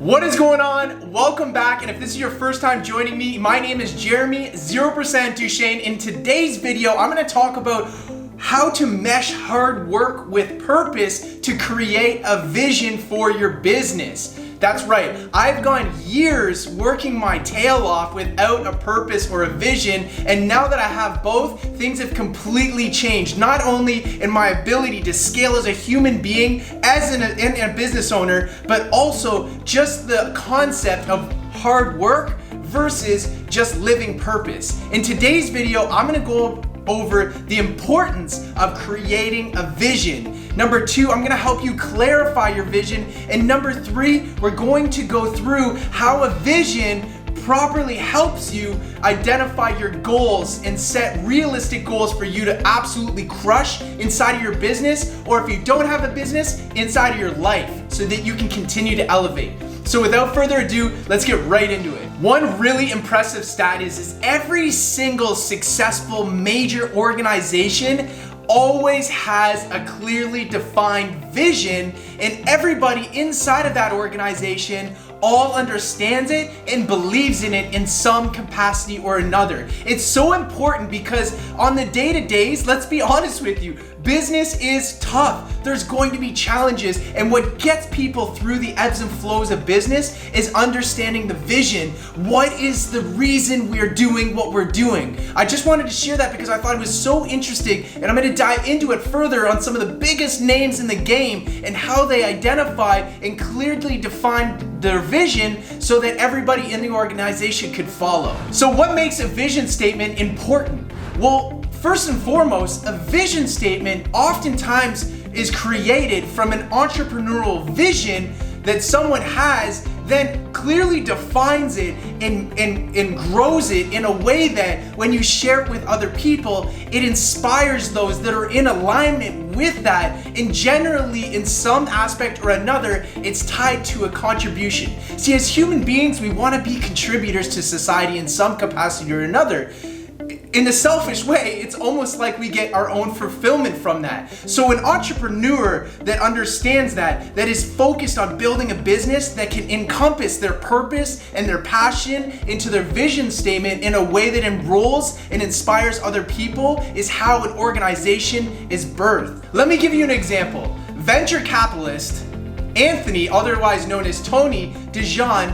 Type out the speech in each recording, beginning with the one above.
What is going on? Welcome back, and if this is your first time joining me, my name is Jeremy 0% Duchesne. In today's video, I'm going to talk about how to mesh hard work with purpose to create a vision for your business. That's right, I've gone years working my tail off without a purpose or a vision, and now that I have both, things have completely changed. Not only in my ability to scale as a human being, as a business owner, but also just the concept of hard work versus just living purpose. In today's video, I'm gonna go over the importance of creating a vision. Number 2, I'm gonna help you clarify your vision. And number 3, we're going to go through how a vision properly helps you identify your goals and set realistic goals for you to absolutely crush inside of your business, or if you don't have a business, inside of your life, so that you can continue to elevate. So without further ado, let's get right into it. One really impressive stat is every single successful major organization always has a clearly defined vision, and everybody inside of that organization all understands it and believes in it in some capacity or another. It's so important because on the day-to-days, let's be honest with you, business is tough. There's going to be challenges, and what gets people through the ebbs and flows of business is understanding the vision. What is the reason we're doing what we're doing? I just wanted to share that because I thought it was so interesting, and I'm going to dive into it further on some of the biggest names in the game and how they identify and clearly define their vision so that everybody in the organization could follow. So what makes a vision statement important? Well, first and foremost, a vision statement oftentimes is created from an entrepreneurial vision that someone has, then clearly defines it and grows it in a way that when you share it with other people, it inspires those that are in alignment with that, and generally in some aspect or another, it's tied to a contribution. See, as human beings, we want to be contributors to society in some capacity or another. In a selfish way, it's almost like we get our own fulfillment from that. So an entrepreneur that understands that is focused on building a business that can encompass their purpose and their passion into their vision statement in a way that enrolls and inspires other people, is how an organization is birthed. Let me give you an example. Venture capitalist Anthony, otherwise known as Tony DeJean,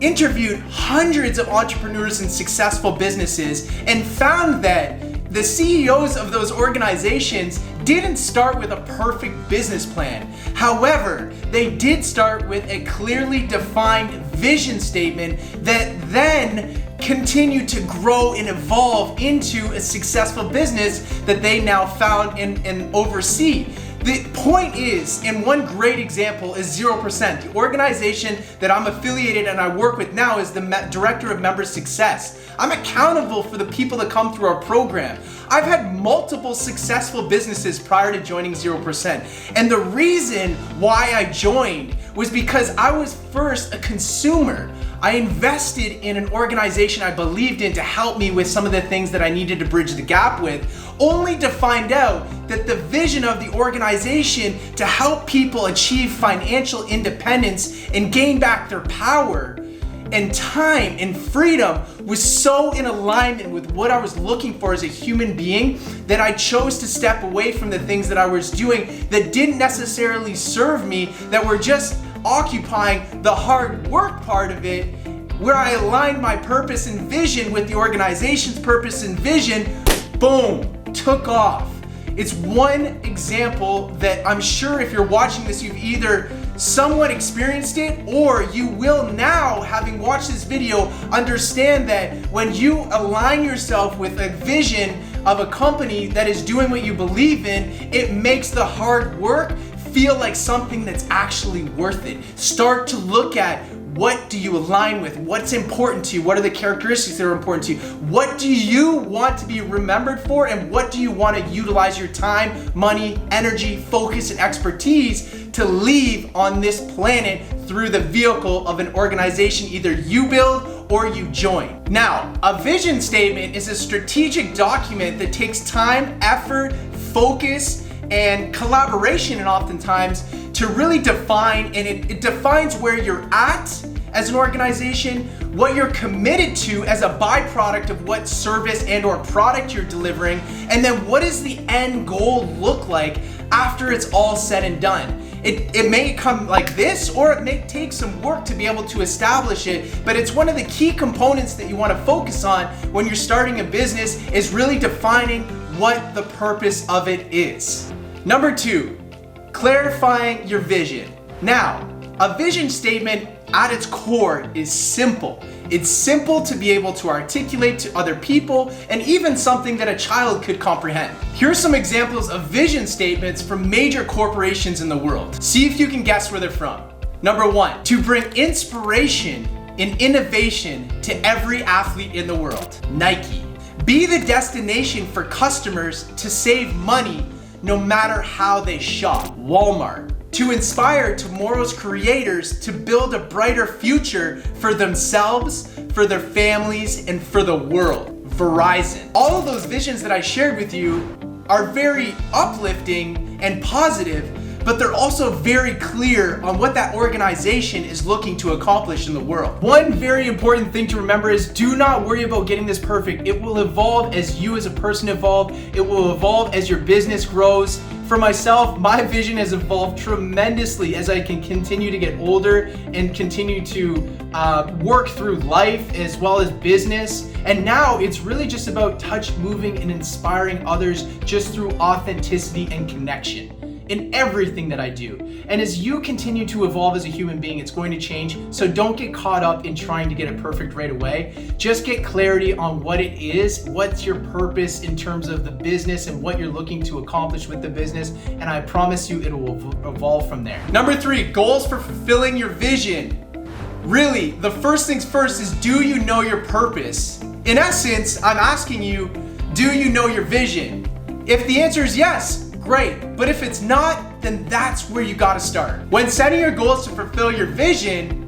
interviewed hundreds of entrepreneurs and successful businesses and found that the CEOs of those organizations didn't start with a perfect business plan. However, they did start with a clearly defined vision statement that then continued to grow and evolve into a successful business that they now found and oversee. The point is, and one great example is 0%. The organization that I'm affiliated and I work with now is the Director of Member Success. I'm accountable for the people that come through our program. I've had multiple successful businesses prior to joining 0%. And the reason why I joined was because I was first a consumer. I invested in an organization I believed in to help me with some of the things that I needed to bridge the gap with, only to find out that the vision of the organization to help people achieve financial independence and gain back their power and time and freedom was so in alignment with what I was looking for as a human being that I chose to step away from the things that I was doing that didn't necessarily serve me, that were just occupying the hard work part of it, where I aligned my purpose and vision with the organization's purpose and vision. Boom, took off. It's one example that I'm sure if you're watching this, you've either somewhat experienced it, or you will now, having watched this video, understand that when you align yourself with a vision of a company that is doing what you believe in, it makes the hard work feel like something that's actually worth it. Start to look at, what do you align with? What's important to you? What are the characteristics that are important to you? What do you want to be remembered for? And what do you want to utilize your time, money, energy, focus, and expertise to leave on this planet through the vehicle of an organization either you build or you join? Now, a vision statement is a strategic document that takes time, effort, focus, and collaboration, and oftentimes to really define, and it defines where you're at as an organization, what you're committed to as a byproduct of what service and or product you're delivering, and then what does the end goal look like after it's all said and done. It may come like this, or it may take some work to be able to establish it, but it's one of the key components that you want to focus on when you're starting a business, is really defining what the purpose of it is. Number 2, clarifying your vision. Now, a vision statement at its core is simple. It's simple to be able to articulate to other people, and even something that a child could comprehend. Here's some examples of vision statements from major corporations in the world. See if you can guess where they're from. Number 1, to bring inspiration and innovation to every athlete in the world. Nike. Be the destination for customers to save money no matter how they shop. Walmart. To inspire tomorrow's creators to build a brighter future for themselves, for their families, and for the world. Verizon. All of those visions that I shared with you are very uplifting and positive, but they're also very clear on what that organization is looking to accomplish in the world. One very important thing to remember is, do not worry about getting this perfect. It will evolve as you as a person evolve. It will evolve as your business grows. For myself, my vision has evolved tremendously as I can continue to get older and continue to work through life as well as business. And now it's really just about moving and inspiring others just through authenticity and connection in everything that I do. And as you continue to evolve as a human being, it's going to change. So don't get caught up in trying to get it perfect right away. Just get clarity on what it is, what's your purpose in terms of the business and what you're looking to accomplish with the business. And I promise you it will evolve from there. Number 3, goals for fulfilling your vision. Really, the first things first is, do you know your purpose? In essence, I'm asking you, do you know your vision? If the answer is yes, great. But if it's not, then that's where you gotta start. When setting your goals to fulfill your vision,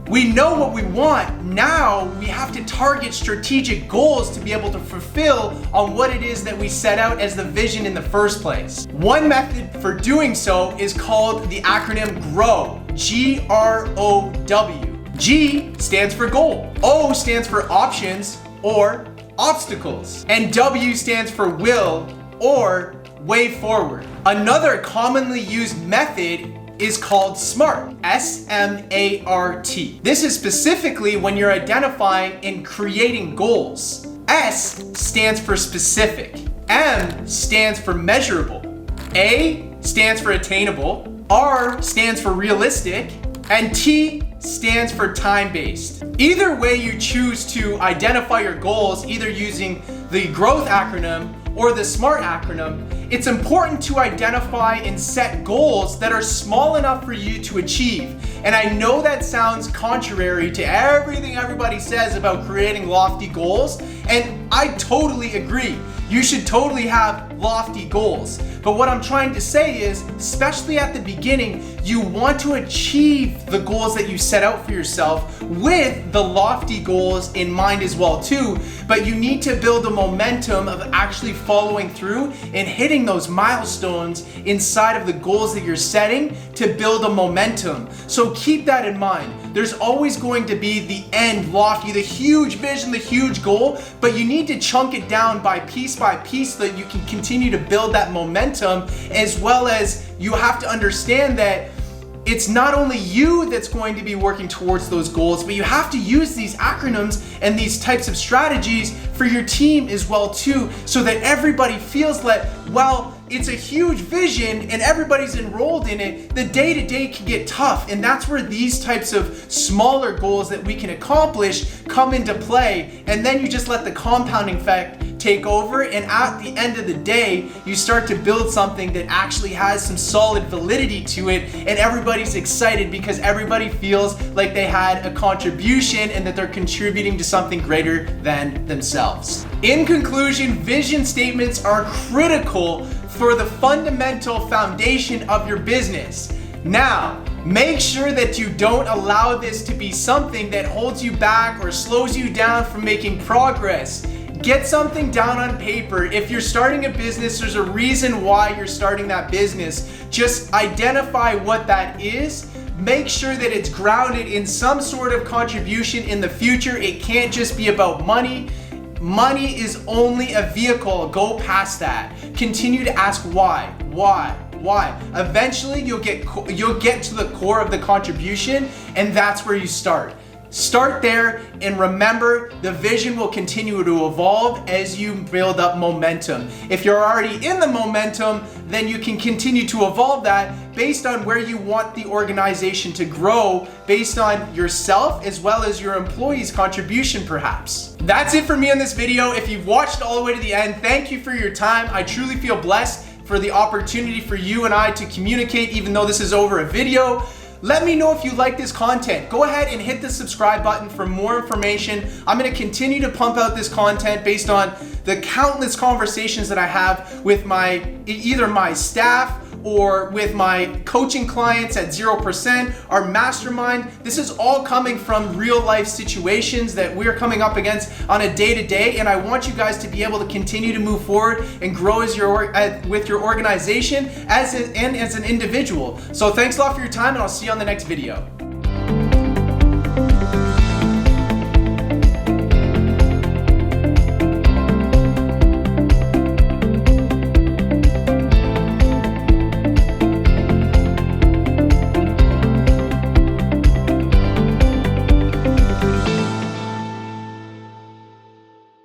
we know what we want. Now we have to target strategic goals to be able to fulfill on what it is that we set out as the vision in the first place. One method for doing so is called the acronym GROW, G-R-O-W. G stands for goal, O stands for options or obstacles, and W stands for will or way forward. Another commonly used method is called SMART, S-M-A-R-T. This is specifically when you're identifying and creating goals. S stands for specific, M stands for measurable, A stands for attainable, R stands for realistic, and T stands for time-based. Either way you choose to identify your goals, either using the growth acronym or the SMART acronym, it's important to identify and set goals that are small enough for you to achieve. And I know that sounds contrary to everything everybody says about creating lofty goals, and I totally agree. You should totally have lofty goals. But what I'm trying to say is, especially at the beginning, you want to achieve the goals that you set out for yourself with the lofty goals in mind as well too, but you need to build a momentum of actually following through and hitting those milestones inside of the goals that you're setting to build a momentum. So keep that in mind. There's always going to be the end lofty, the huge vision, the huge goal, but you need to chunk it down by piece so that you can continue to build that momentum, as well as you have to understand that it's not only you that's going to be working towards those goals, but you have to use these acronyms and these types of strategies for your team as well too, so that everybody feels that, well, it's a huge vision and everybody's enrolled in it. The day-to-day can get tough, and that's where these types of smaller goals that we can accomplish come into play, and then you just let the compounding effect take over, and at the end of the day, you start to build something that actually has some solid validity to it, and everybody's excited because everybody feels like they had a contribution and that they're contributing to something greater than themselves. In conclusion, vision statements are critical for the fundamental foundation of your business. Now, make sure that you don't allow this to be something that holds you back or slows you down from making progress. Get something down on paper. If you're starting a business, there's a reason why you're starting that business. Just identify what that is. Make sure that it's grounded in some sort of contribution in the future. It can't just be about money. Money is only a vehicle. Go past that. Continue to ask why. Eventually, you'll get to the core of the contribution, and that's where you start. Start there, and remember, the vision will continue to evolve as you build up momentum. If you're already in the momentum, then you can continue to evolve that based on where you want the organization to grow, based on yourself as well as your employees' contribution perhaps. That's it for me on this video. If you've watched all the way to the end, thank you for your time. I truly feel blessed for the opportunity for you and I to communicate, even though this is over a video. Let me know if you like this content. Go ahead and hit the subscribe button for more information. I'm gonna continue to pump out this content based on the countless conversations that I have with either my staff or with my coaching clients at 0%, our mastermind. This is all coming from real life situations that we're coming up against on a day-to-day, and I want you guys to be able to continue to move forward and grow as with your organization and as an individual. So thanks a lot for your time, and I'll see you on the next video.